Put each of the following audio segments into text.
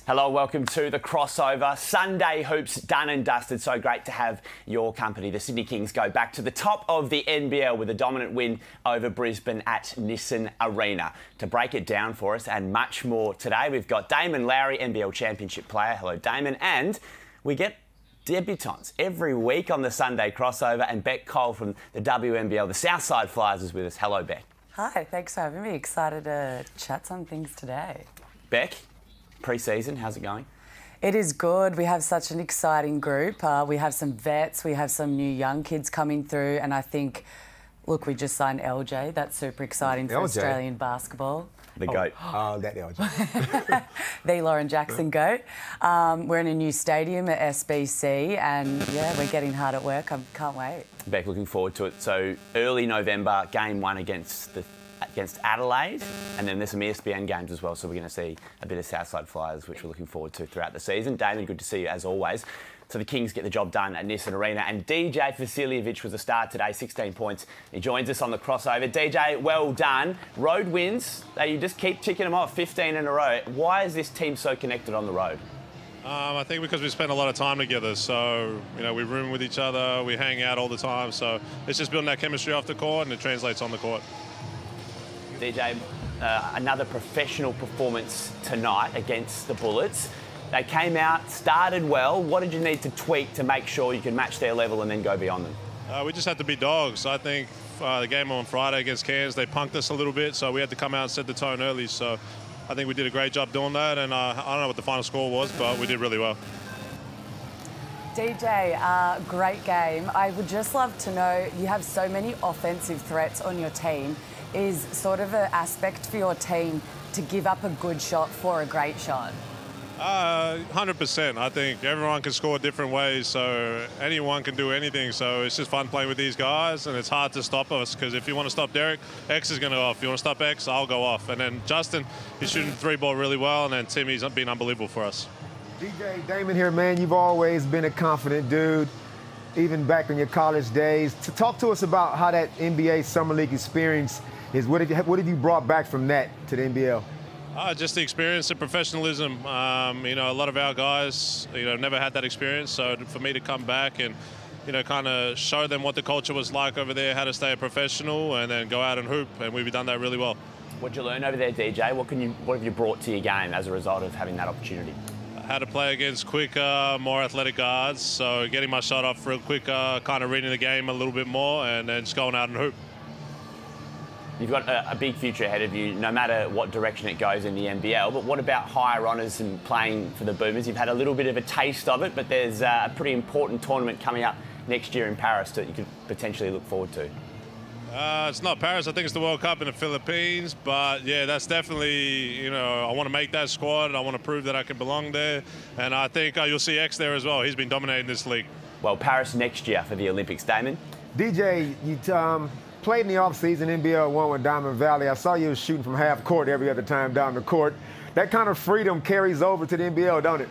Hello, welcome to the crossover. Sunday hoops done and dusted. So great to have your company. The Sydney Kings go back to the top of the NBL with a dominant win over Brisbane at Nissan Arena. To break it down for us and much more today, we've got Damon Lowry, NBL Championship player. Hello, Damon. And we get debutants every week on the Sunday crossover. And Beck Cole from the WNBL, the Southside Flyers, is with us. Hello, Beck. Hi, thanks for having me. Excited to chat some things today. Beck, pre-season, how's it going? It is good. We have such an exciting group. We have some vets, we have some new young kids coming through, and I think, look, we just signed LJ. That's super exciting for Australian basketball. The GOAT. Oh, that LJ. The Lauren Jackson GOAT. We're in a new stadium at SBC, and yeah, we're getting hard at work. I can't wait. Beck, looking forward to it. So early November, game one against Adelaide, and then there's some ESPN games as well, so we're going to see a bit of Southside Flyers, which we're looking forward to throughout the season. Damon, good to see you as always. So the Kings get the job done at Nissan Arena, and DJ Vasiljevic was a star today, 16 points. He joins us on the crossover. DJ, well done. Road wins, you just keep ticking them off, 15 in a row. Why is this team so connected on the road? I think because we spend a lot of time together, so we room with each other, we hang out all the time, so it's just building that chemistry off the court, and it translates on the court. DJ, another professional performance tonight against the Bullets. They came out, started well. What did you need to tweak to make sure you could match their level and then go beyond them? We just had to be dogs. I think the game on Friday against Cairns, they punked us a little bit, so we had to come out and set the tone early. So I think we did a great job doing that, and I don't know what the final score was, but we did really well. DJ, great game. I would just love to know, you have so many offensive threats on your team. Is sort of an aspect for your team to give up a good shot for a great shot? 100%. I think everyone can score different ways, so anyone can do anything. So it's just fun playing with these guys, and it's hard to stop us because if you want to stop Derek, X is going to go off. If you want to stop X, I'll go off. And then Justin, he's shooting the three ball really well, and then Timmy's been unbelievable for us. DJ, Damon here, man. You've always been a confident dude, even back in your college days. To talk to us about how that NBA Summer League experience is. What have you brought back from that to the NBL? Just the experience and professionalism. A lot of our guys, never had that experience. So for me to come back and, kind of show them what the culture was like over there, how to stay a professional, and then go out and hoop, and we've done that really well. What did you learn over there, DJ? What have you brought to your game as a result of having that opportunity? How to play against quicker, more athletic guards. So getting my shot off real quick, kind of reading the game a little bit more, and then just going out and hoop. You've got a big future ahead of you, no matter what direction it goes in the NBL. But what about higher honours and playing for the Boomers? You've had a little bit of a taste of it, but there's a pretty important tournament coming up next year in Paris that you could potentially look forward to. It's not Paris. I think it's the World Cup in the Philippines. But, yeah, that's definitely, I want to make that squad. I want to prove that I can belong there. And I think you'll see X there as well. He's been dominating this league. Well, Paris next year for the Olympics. Damon? DJ, you played in the offseason NBL 1 with Diamond Valley. I saw you shooting from half court every other time down the court. That kind of freedom carries over to the NBL, don't it?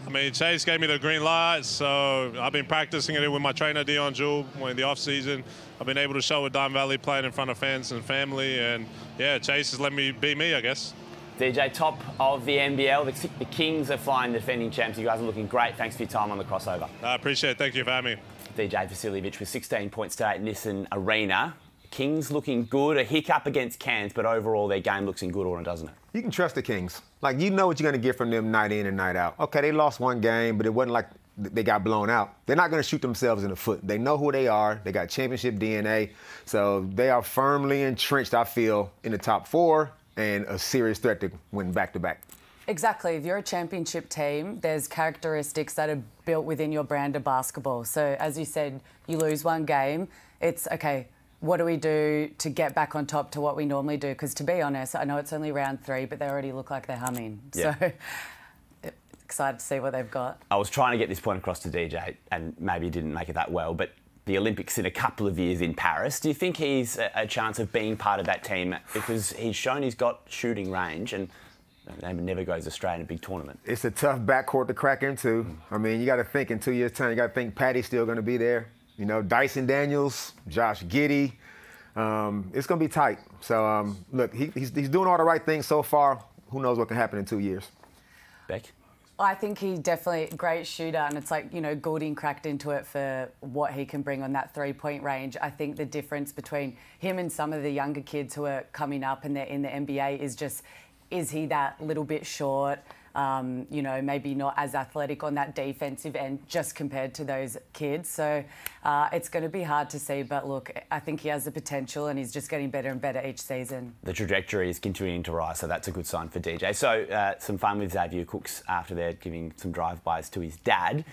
I mean, Chase gave me the green light, so I've been practicing it with my trainer, Dion Jewell, in the offseason. I've been able to show with Diamond Valley playing in front of fans and family, and, yeah, Chase has let me be me, I guess. DJ, top of the NBL. The Kings are flying defending champs. You guys are looking great. Thanks for your time on the crossover. I appreciate it. Thank you for having me. DJ Vasiljevic with 16 points today at Nissan Arena. Kings looking good, a hiccup against Cairns, but overall their game looks in good order, doesn't it? You can trust the Kings. Like, you know what you're going to get from them night in and night out. Okay, they lost one game, but it wasn't like they got blown out. They're not going to shoot themselves in the foot. They know who they are. They got championship DNA. So they are firmly entrenched, I feel, in the top four and a serious threat to win back-to-back. Exactly. If you're a championship team, there's characteristics that are built within your brand of basketball. So, as you said, you lose one game, it's, okay, what do we do to get back on top to what we normally do? Because to be honest, I know it's only round 3, but they already look like they're humming. Yeah. So excited to see what they've got. I was trying to get this point across to DJ, and maybe he didn't make it that well, but the Olympics in a couple of years in Paris, do you think he's a chance of being part of that team? Because he's shown he's got shooting range, and never goes astray in a big tournament. It's a tough backcourt to crack into. I mean, you got to think in 2 years' time, you got to think Patty's still going to be there. Dyson Daniels, Josh Giddey. It's going to be tight. So, look, he's doing all the right things so far. Who knows what can happen in 2 years? Beck? I think he's definitely a great shooter, and it's like, Goulding cracked into it for what he can bring on that three-point range. I think the difference between him and some of the younger kids who are coming up and they're in the NBA is he that little bit short? Maybe not as athletic on that defensive end just compared to those kids. So it's going to be hard to see. But look, I think he has the potential and he's just getting better and better each season. The trajectory is continuing to rise, so that's a good sign for DJ. So some fun with Xavier Cooks after they're giving some drive-bys to his dad.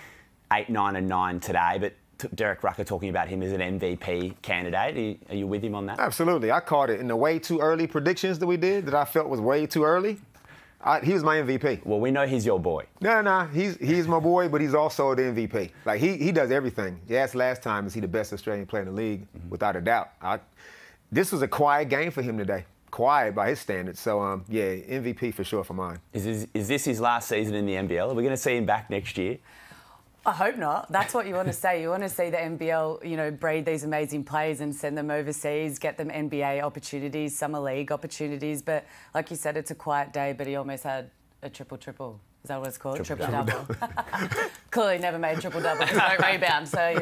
8, 9 and 9 today, but Derek Rucker talking about him as an MVP candidate. Are you with him on that? Absolutely. I called it in the way too early predictions that we did that I felt was way too early. He was my MVP. Well, we know he's your boy. No, he's my boy, but he's also the MVP. Like, he does everything. You asked last time, is he the best Australian player in the league? Mm-hmm. Without a doubt. This was a quiet game for him today. Quiet by his standards. So, yeah, MVP for sure for mine. Is this his last season in the NBL? Are we going to see him back next year? I hope not. That's what you want to say. You want to see the NBL, breed these amazing players and send them overseas, get them NBA opportunities, summer league opportunities. But like you said, it's a quiet day, but he almost had a triple-triple. Is that what it's called? Triple-double. Clearly never made triple-double. No rebound, so,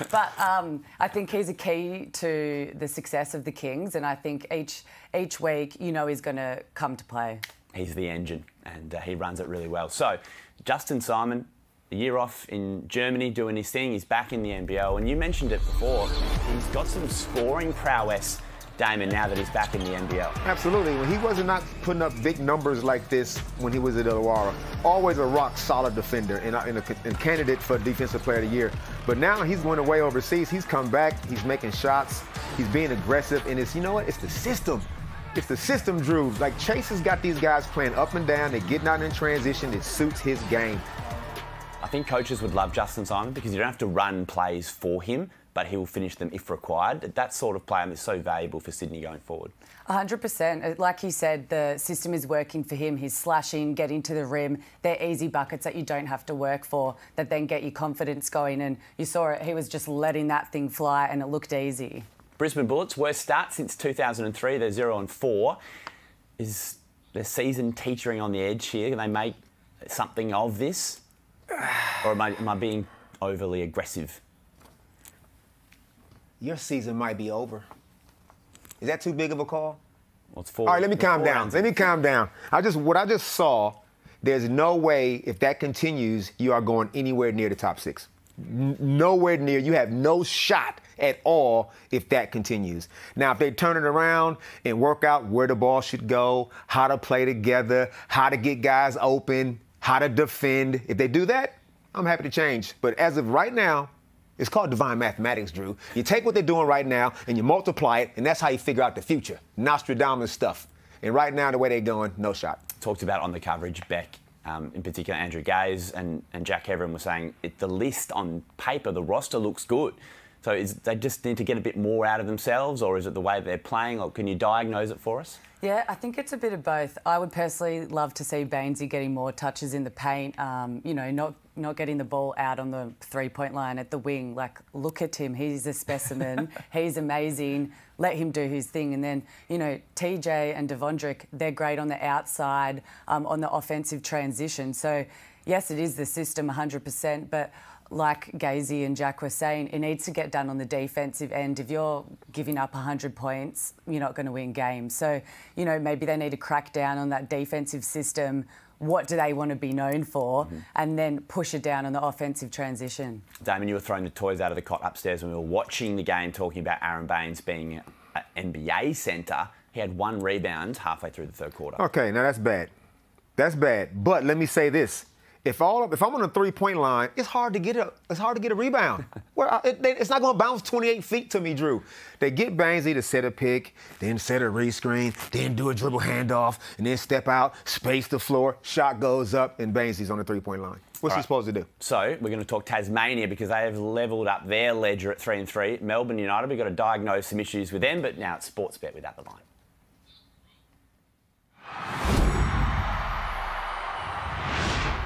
But I think he's a key to the success of the Kings, and I think each week, he's going to come to play. He's the engine, and he runs it really well. So, Justin Simon, a year off in Germany doing his thing. He's back in the NBL. And you mentioned it before. He's got some scoring prowess, Damon, now that he's back in the NBL. Absolutely. When he wasn't not putting up big numbers like this when he was at Illawarra. Always a rock-solid defender and a candidate for Defensive Player of the Year. But now he's going away overseas. He's come back. He's making shots. He's being aggressive. And it's, it's the system. It's the system, Drew. Like, Chase has got these guys playing up and down. They're getting out in transition. It suits his game. I think coaches would love Justin Simon because you don't have to run plays for him, but he will finish them if required. That sort of player is so valuable for Sydney going forward. 100%. Like he said, the system is working for him. He's slashing, getting to the rim. They're easy buckets that you don't have to work for, that then get your confidence going. And you saw it, he was just letting that thing fly and it looked easy. Brisbane Bullets, worst start since 2003. They're 0-4. Is the season teetering on the edge here? Can they make something of this? Or am I being overly aggressive? Your season might be over. Is that too big of a call? Well, it's 4. All right, let me calm down. What I just saw, there's no way, if that continues, you are going anywhere near the top 6. Nowhere near. You have no shot at all if that continues. Now, if they turn it around and work out where the ball should go, how to play together, how to get guys open, how to defend. If they do that, I'm happy to change. But as of right now, it's called divine mathematics, Drew. You take what they're doing right now and you multiply it, and that's how you figure out the future. Nostradamus stuff. And right now, the way they're going, no shot. Talked about on the coverage, Beck, in particular Andrew Gaze and Jack Heverin were saying the list on paper, the roster looks good. So they just need to get a bit more out of themselves, or is it the way they're playing, or can you diagnose it for us? Yeah, I think it's a bit of both. I would personally love to see Bainesy getting more touches in the paint, not getting the ball out on the three-point line at the wing. Like, look at him. He's a specimen. He's amazing. Let him do his thing. And then, TJ and Devondrick, they're great on the outside, on the offensive transition. So, yes, it is the system 100%, but like Gazy and Jack were saying, it needs to get done on the defensive end. If you're giving up 100 points, you're not going to win games. So, maybe they need to crack down on that defensive system. What do they want to be known for? Mm-hmm. And then push it down on the offensive transition. Damon, you were throwing the toys out of the cot upstairs when we were watching the game, talking about Aaron Baines being an NBA centre. He had 1 rebound halfway through the third quarter. Okay, now that's bad. That's bad. But let me say this. If I'm on a three-point line, it's hard to get a rebound. It's not going to bounce 28 feet to me, Drew. They get Bainesy to set a pick, then set a rescreen, then do a dribble handoff, and then step out, space the floor, shot goes up, and Bainesy's on the three-point line. What's he supposed to do? So we're going to talk Tasmania because they have levelled up their ledger at 3-3. Melbourne United, we've got to diagnose some issues with them, but now it's Sportsbet without the line.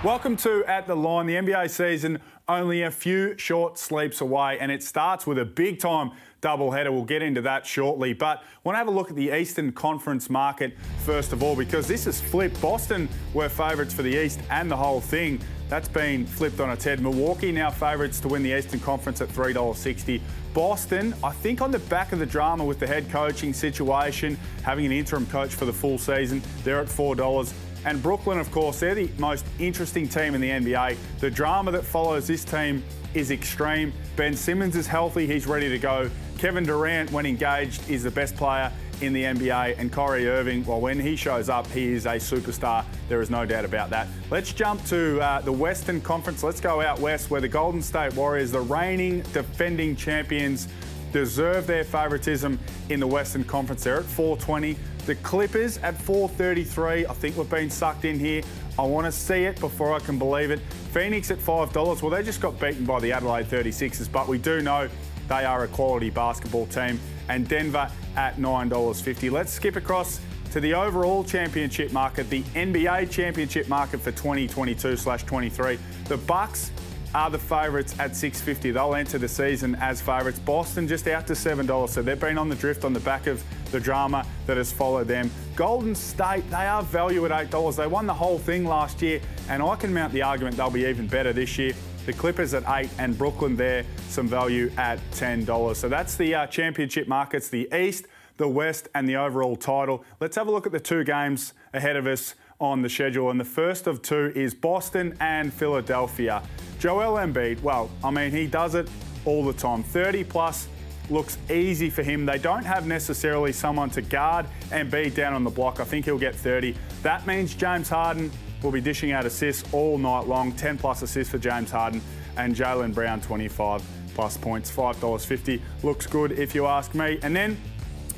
Welcome to At The Line. The NBA season only a few short sleeps away, and it starts with a big-time doubleheader. We'll get into that shortly. But I want to have a look at the Eastern Conference market first of all, because this is flipped. Boston were favourites for the East and the whole thing. That's been flipped on its head. Milwaukee now favourites to win the Eastern Conference at $3.60. Boston, I think on the back of the drama with the head coaching situation, having an interim coach for the full season, they're at $4. And Brooklyn, of course, they're the most interesting team in the NBA. The drama that follows this team is extreme. Ben Simmons is healthy. He's ready to go. Kevin Durant, when engaged, is the best player in the NBA. And Kyrie Irving, well, when he shows up, he is a superstar. There is no doubt about that. Let's jump to the Western Conference. Let's go out west, where the Golden State Warriors, the reigning defending champions, deserve their favouritism in the Western Conference. They're at $4.20. The Clippers at $4.33. I think we've been sucked in here. I want to see it before I can believe it. Phoenix at $5. Well, they just got beaten by the Adelaide 36ers, but we do know they are a quality basketball team. And Denver at $9.50. Let's skip across to the overall championship market, the NBA championship market for 2022/23. The Bucks are the favourites at $6.50. They'll enter the season as favourites. Boston just out to $7, so they've been on the drift on the back of the drama that has followed them. Golden State, they are value at $8. They won the whole thing last year, and I can mount the argument they'll be even better this year. The Clippers at $8, and Brooklyn there, some value at $10. So that's the championship markets, the East, the West, and the overall title. Let's have a look at the two games ahead of us on the schedule, and the first of two is Boston and Philadelphia. Joel Embiid, well, I mean, he does it all the time. 30 plus looks easy for him. They don't have necessarily someone to guard Embiid down on the block. I think he'll get 30. That means James Harden will be dishing out assists all night long. 10 plus assists for James Harden, and Jaylen Brown 25 plus points. $5.50 looks good if you ask me. And then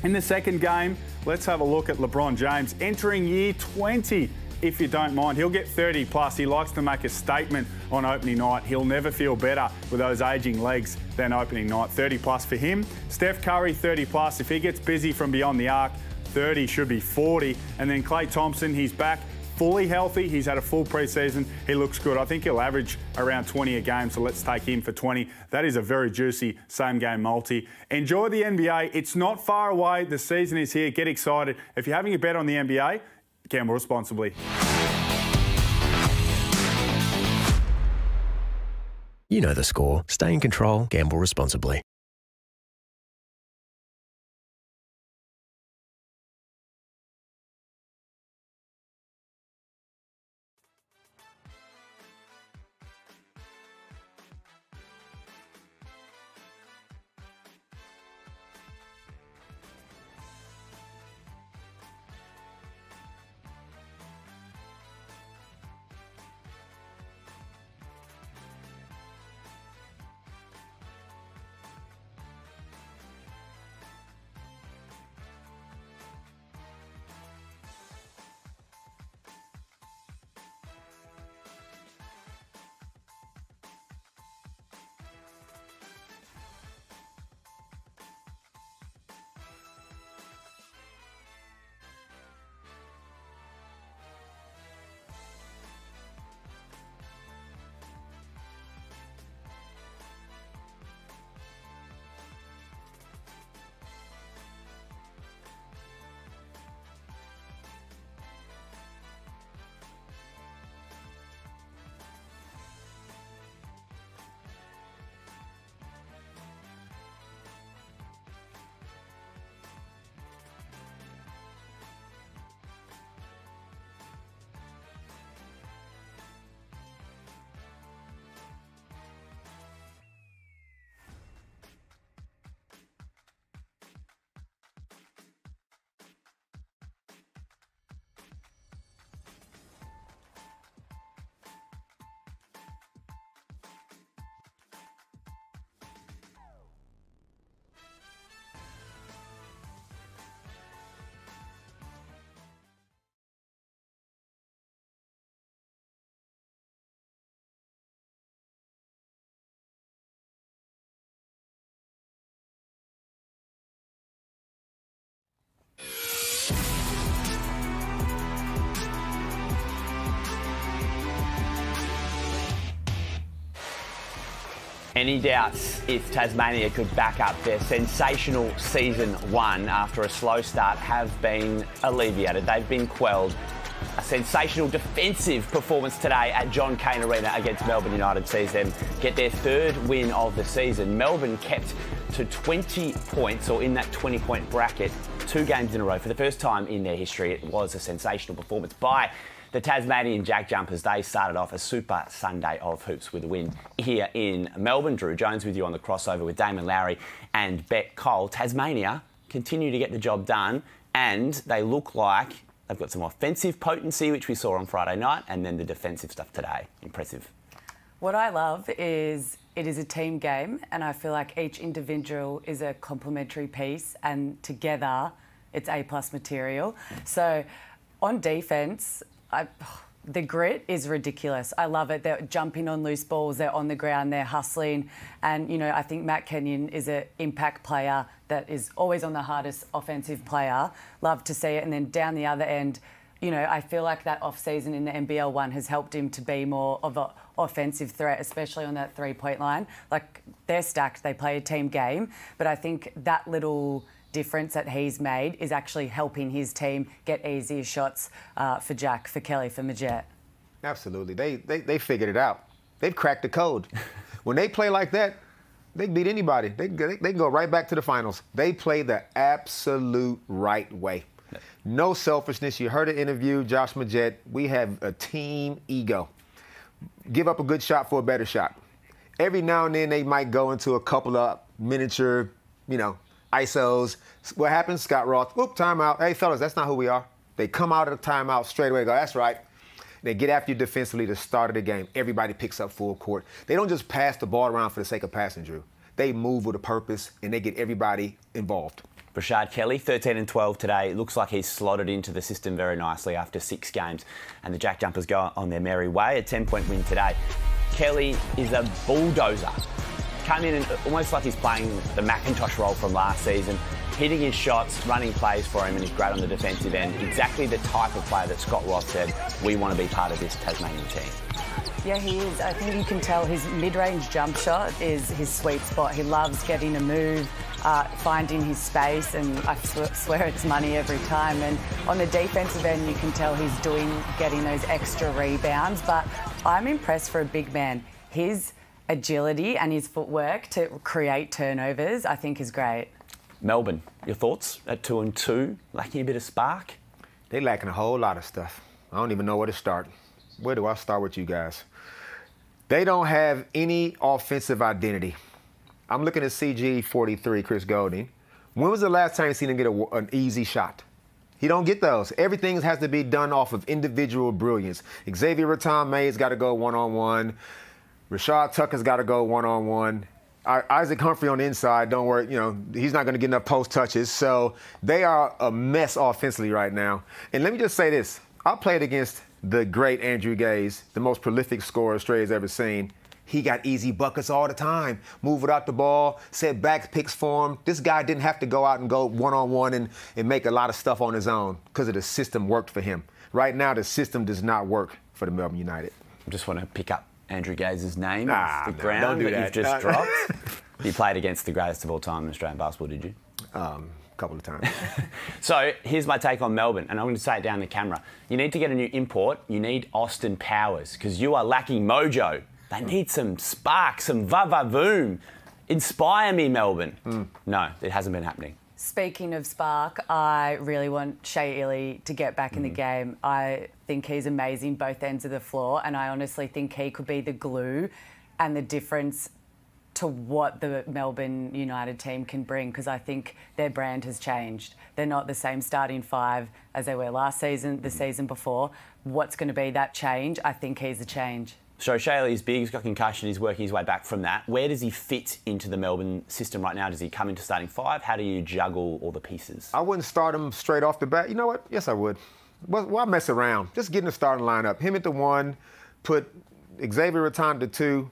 in the second game, let's have a look at LeBron James entering year 20. If you don't mind, he'll get 30 plus. He likes to make a statement on opening night. He'll never feel better with those aging legs than opening night. 30 plus for him. Steph Curry, 30 plus. If he gets busy from beyond the arc, 30 should be 40. And then Klay Thompson, he's back fully healthy. He's had a full preseason. He looks good. I think he'll average around 20 a game, so let's take him for 20. That is a very juicy same-game multi. Enjoy the NBA. It's not far away. The season is here. Get excited. If you're having a bet on the NBA, gamble responsibly. You know the score. Stay in control. Gamble responsibly. Any doubts if Tasmania could back up their sensational season 1 after a slow start have been alleviated. They've been quelled. A sensational defensive performance today at John Cain Arena against Melbourne United sees them get their 3rd win of the season. Melbourne kept to 20 points, or in that 20-point bracket, 2 games in a row. For the first time in their history, it was a sensational performance by the Tasmanian Jack Jumpers. They started off a super Sunday of hoops with a win here in Melbourne. Drew Jones with you on the crossover with Damon Lowry and Bet Cole. Tasmania continue to get the job done, and they look like they've got some offensive potency, which we saw on Friday night, and then the defensive stuff today. Impressive. What I love is it is a team game, and I feel like each individual is a complementary piece, and together it's A+ material. So on defence, the grit is ridiculous. I love it. They're jumping on loose balls. They're on the ground. They're hustling. And, you know, I think Matt Kenyon is an impact player that is always on the hardest offensive player. Love to see it. And then down the other end, you know, I feel like that off-season in the NBL 1 has helped him to be more of an offensive threat, especially on that three-point line. Like, they're stacked. They play a team game. But I think that little difference that he's made is actually helping his team get easier shots for Jack, for Kelly, for Majet. Absolutely. They figured it out. They've cracked the code. When they play like that, they beat anybody. They go right back to the finals. They play the absolute right way. No selfishness. You heard an interview, Josh Majet. We have a team ego. Give up a good shot for a better shot. Every now and then they might go into a couple of miniature, you know, ISOs. What happens? Scott Roth, whoop, timeout. Hey, fellas, that's not who we are. They come out of the timeout straight away and go, that's right. They get after you defensively to start of the game. Everybody picks up full court. They don't just pass the ball around for the sake of passing, Drew. They move with a purpose, and they get everybody involved. Brashard Kelly, 13 and 12 today. It looks like he's slotted into the system very nicely after 6 games. And the Jack Jumpers go on their merry way. A 10-point win today. Kelly is a bulldozer. Come in and almost like he's playing the Macintosh role from last season, hitting his shots, running plays for him, and he's great on the defensive end. Exactly the type of player that Scott Roth said, we want to be part of this Tasmanian team. Yeah, he is. I think you can tell his mid-range jump shot is his sweet spot. He loves getting a move, finding his space, and I swear it's money every time. And on the defensive end, you can tell he's getting those extra rebounds. But I'm impressed for a big man. His agility and his footwork to create turnovers, I think, is great. Melbourne, your thoughts at 2 and 2? Lacking a bit of spark? They're lacking a whole lot of stuff. I don't even know where to start. Where do I start with you guys? They don't have any offensive identity. I'm looking at CG43, Chris Golding. When was the last time you seen him get an easy shot? He don't get those. Everything has to be done off of individual brilliance. Xavier Raton-May's got to go one-on-one. Rashad Tucker's got to go one-on-one. Isaac Humphrey on the inside, don't worry, you know, he's not going to get enough post touches. So they are a mess offensively right now. And let me just say this. I played against the great Andrew Gaze, the most prolific scorer Australia's ever seen. He got easy buckets all the time. Move without the ball, set back picks for him. This guy didn't have to go out and go one-on-one and make a lot of stuff on his own because of the system worked for him. Right now, the system does not work for the Melbourne United. I just want to pick up Andrew Gaze's name off the ground don't do that that. You've just dropped. You played against the greatest of all time in Australian basketball, did you? A couple of times. So here's my take on Melbourne, and I'm going to say it down the camera. You need to get a new import. You need Austin Powers, because you are lacking mojo. They need some spark, some va-va-voom. Inspire me, Melbourne. No, it hasn't been happening. Speaking of spark, I really want Shea Ili to get back in the game. I think he's amazing both ends of the floor, and I honestly think he could be the glue and the difference to what the Melbourne United team can bring, because I think their brand has changed. They're not the same starting 5 as they were last season, the season before. What's going to be that change? I think he's a change. So Shea Ili's big, he's got concussion, he's working his way back from that. Where does he fit into the Melbourne system right now? Does he come into starting 5? How do you juggle all the pieces? I wouldn't start him straight off the bat. You know what? Yes, I would. Why mess around? Just get in the starting lineup. Him at the 1, put Xavier Raton to 2,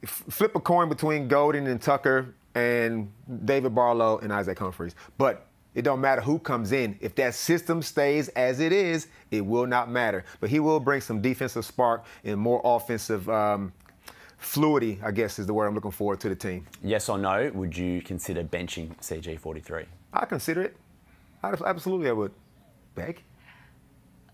flip a coin between Golden and Tucker and David Barlow and Isaac Humphries. But it don't matter who comes in. If that system stays as it is, it will not matter. But he will bring some defensive spark and more offensive fluidity, I guess, is the word I'm looking forward to the team. Yes or no, would you consider benching CG43? I consider it. Absolutely, I would. Beck?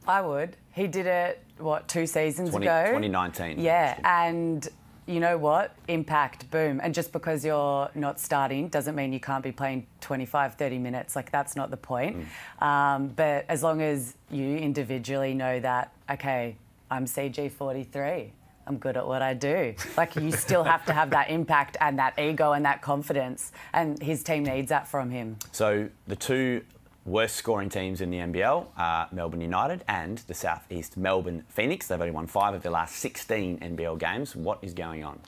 I would. He did it, 2 seasons ago? 2019. Yeah, and you know what? Impact, boom. And just because you're not starting doesn't mean you can't be playing 25, 30 minutes. Like, that's not the point. But as long as you individually know that, okay, I'm CG43, I'm good at what I do. Like, you still have to have that impact and that ego and that confidence. And his team needs that from him. So the two worst scoring teams in the NBL are Melbourne United and the South East Melbourne Phoenix. They've only won 5 of their last 16 NBL games. What is going on?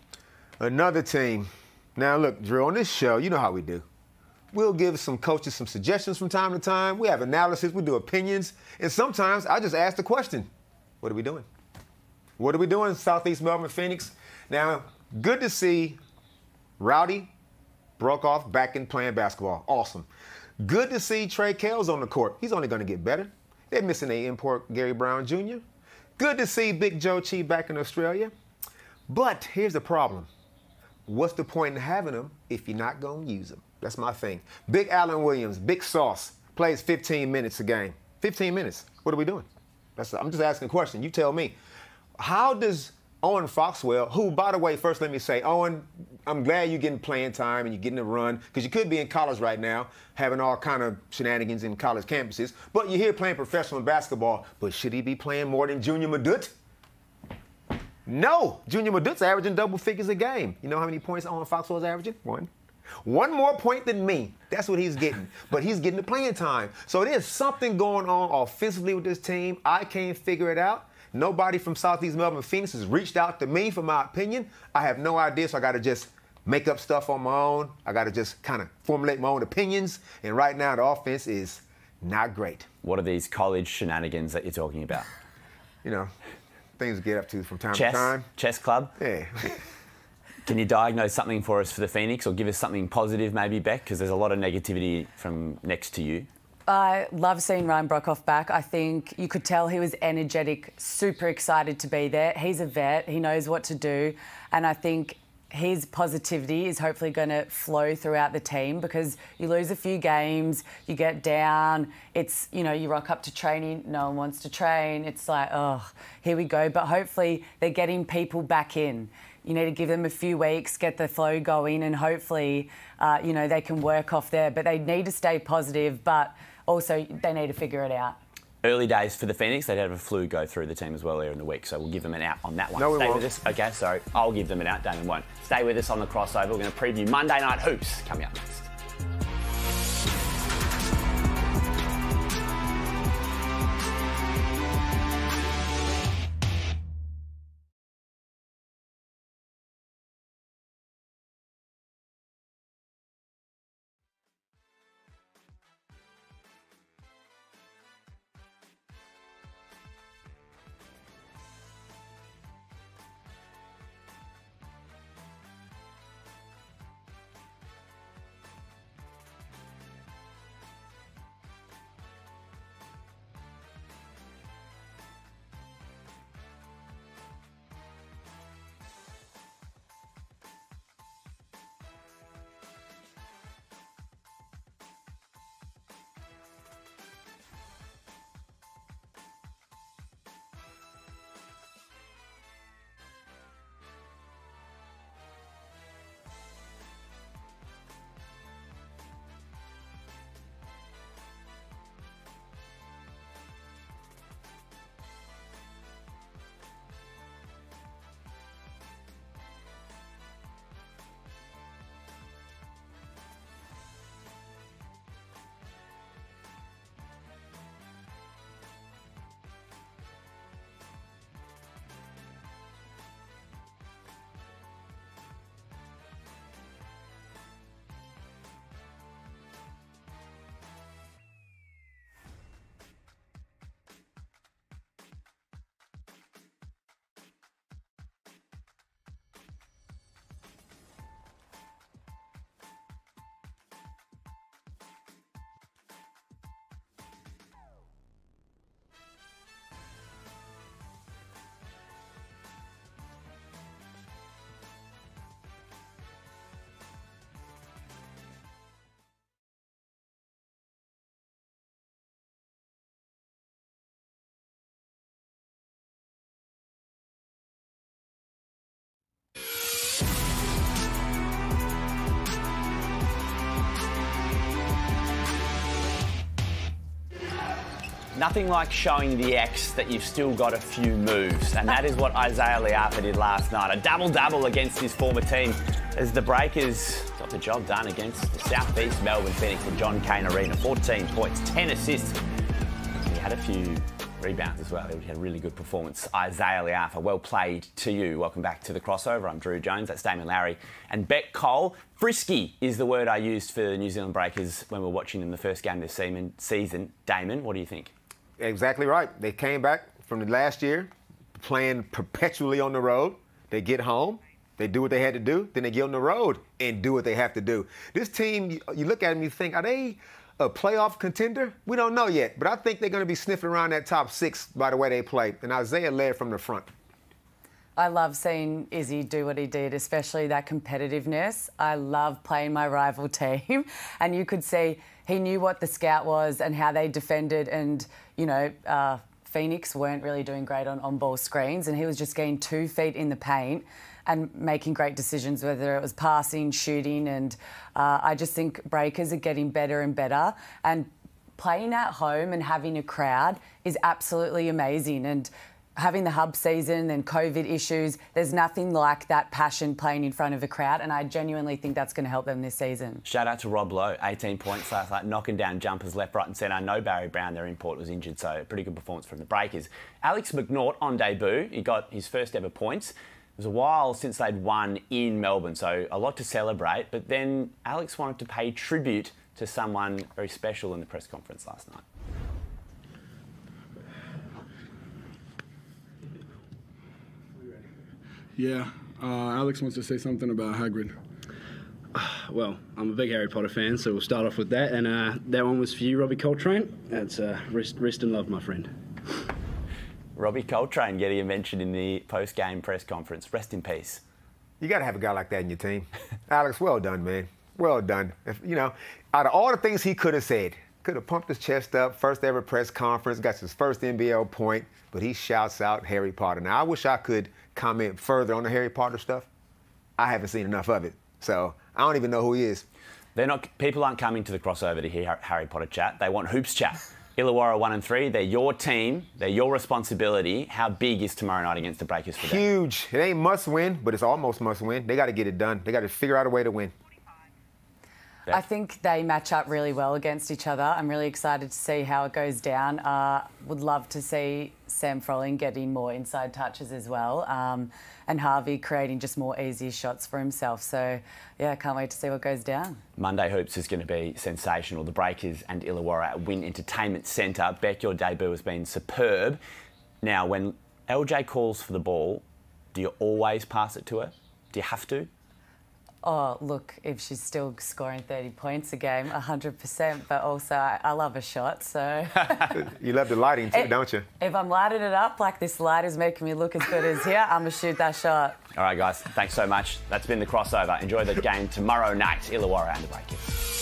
Another team. Now, look, Drew, on this show, you know how we do. We'll give some coaches some suggestions from time to time. We have analysis, we do opinions, and sometimes I just ask the question, what are we doing? What are we doing, Southeast Melbourne Phoenix? Now, good to see Rowdy Brokoff back in playing basketball. Awesome. Good to see Trey Kells on the court. He's only going to get better. They're missing a import Gary Brown Jr. Good to see Big Joe Chi back in Australia. But here's the problem. What's the point in having him if you're not going to use him? That's my thing. Big Allen Williams, Big Sauce, plays 15 minutes a game. 15 minutes. What are we doing? I'm just asking a question. You tell me. How does Owen Foxwell, who, by the way, first let me say, Owen, I'm glad you're getting playing time and you're getting a run, because you could be in college right now, having all kind of shenanigans in college campuses, but you're here playing professional basketball. But should he be playing more than Junior Madut? No. Junior Madut's averaging double figures a game. You know how many points Owen Foxwell's averaging? 1. 1 more point than me. That's what he's getting. But he's getting the playing time. So there's something going on offensively with this team. I can't figure it out. Nobody from Southeast Melbourne Phoenix has reached out to me for my opinion. I have no idea, so I got to just make up stuff on my own. I got to just kind of formulate my own opinions. And right now, the offense is not great. What are these college shenanigans that you're talking about? You know, things to get up to from time to time. Chess club? Yeah. Can you diagnose something for us for the Phoenix, or give us something positive maybe, Beck? Because there's a lot of negativity from next to you. I love seeing Ryan Brokoff back. I think you could tell he was energetic, super excited to be there. He's a vet. He knows what to do. And I think his positivity is hopefully going to flow throughout the team, because you lose a few games, you get down. It's, you know, you rock up to training, no one wants to train. It's like, oh, here we go. But hopefully they're getting people back in. You need to give them a few weeks, get the flow going, and hopefully, you know, they can work off there. But they need to stay positive, but also they need to figure it out. Early days for the Phoenix, they'd have a flu go through the team as well earlier in the week, so we'll give them an out on that one. No, we Stay won't. with us. Okay, sorry, I'll give them an out, Damon won't. Stay with us on the crossover. We're going to preview Monday Night Hoops coming up next. Nothing like showing the ex that you've still got a few moves, and that is what Isaiah Le'afa did last night. A double-double against his former team as the Breakers got the job done against the South East Melbourne Phoenix at John Cain Arena. 14 points, 10 assists. He had a few rebounds as well. He had a really good performance. Isaiah Le'afa, well played to you. Welcome back to The Crossover. I'm Drew Jones. That's Damon Lowry and Beck Cole. Frisky is the word I used for the New Zealand Breakers when we were watching them the first game this season. Damon, what do you think? Exactly right. They came back from the last year, playing perpetually on the road. They get home, they do what they had to do, then they get on the road and do what they have to do. This team, you look at them, you think, are they a playoff contender? We don't know yet, but I think they're going to be sniffing around that top 6 by the way they play. And Isaiah led from the front. I love seeing Izzy do what he did, especially that competitiveness. I love playing my rival team. And you could see he knew what the scout was and how they defended. And, you know, Phoenix weren't really doing great on on-ball screens. And he was just getting 2 feet in the paint and making great decisions, whether it was passing, shooting. And I just think Breakers are getting better and better. And playing at home and having a crowd is absolutely amazing. And having the hub season and COVID issues, there's nothing like that passion playing in front of a crowd, and I genuinely think that's going to help them this season. Shout out to Rob Lowe, 18 points last night, knocking down jumpers left, right and centre. I know Barry Brown, their import, was injured, so pretty good performance from the Breakers. Alex McNaught on debut, he got his first ever points. It was a while since they'd won in Melbourne, so a lot to celebrate, but then Alex wanted to pay tribute to someone very special in the press conference last night. Yeah, Alex wants to say something about Hagrid. Well, I'm a big Harry Potter fan, so we'll start off with that. And that one was for you, Robbie Coltrane. That's rest in love, my friend. Robbie Coltrane getting a mention in the post-game press conference. Rest in peace. You got to have a guy like that in your team. Alex, well done, man. Well done. You know, out of all the things he could have said, could have pumped his chest up, first ever press conference, got his first NBL point, but he shouts out Harry Potter. Now, I wish I could comment further on the Harry Potter stuff. I haven't seen enough of it, so I don't even know who he is. People aren't coming to the crossover to hear Harry Potter chat. They want hoops chat. Illawarra 1 and 3. They're your team. They're your responsibility. How big is tomorrow night against the Breakers for them? Huge. It ain't must win, but it's almost must win. They got to get it done. They got to figure out a way to win. I think they match up really well against each other. I'm really excited to see how it goes down. Would love to see Sam Froling getting more inside touches as well, and Harvey creating just more easy shots for himself. So, yeah, I can't wait to see what goes down. Monday Hoops is going to be sensational. The Breakers and Illawarra at Wynn Entertainment Centre. Beck, your debut has been superb. Now, when LJ calls for the ball, do you always pass it to her? Do you have to? Oh, look, if she's still scoring 30 points a game, 100%. But also, I love a shot, so... You love the lighting too, don't you? If I'm lighting it up, like this light is making me look as good as here, I'm going to shoot that shot. All right, guys, thanks so much. That's been The Crossover. Enjoy the game tomorrow night, Illawarra and the Breakers.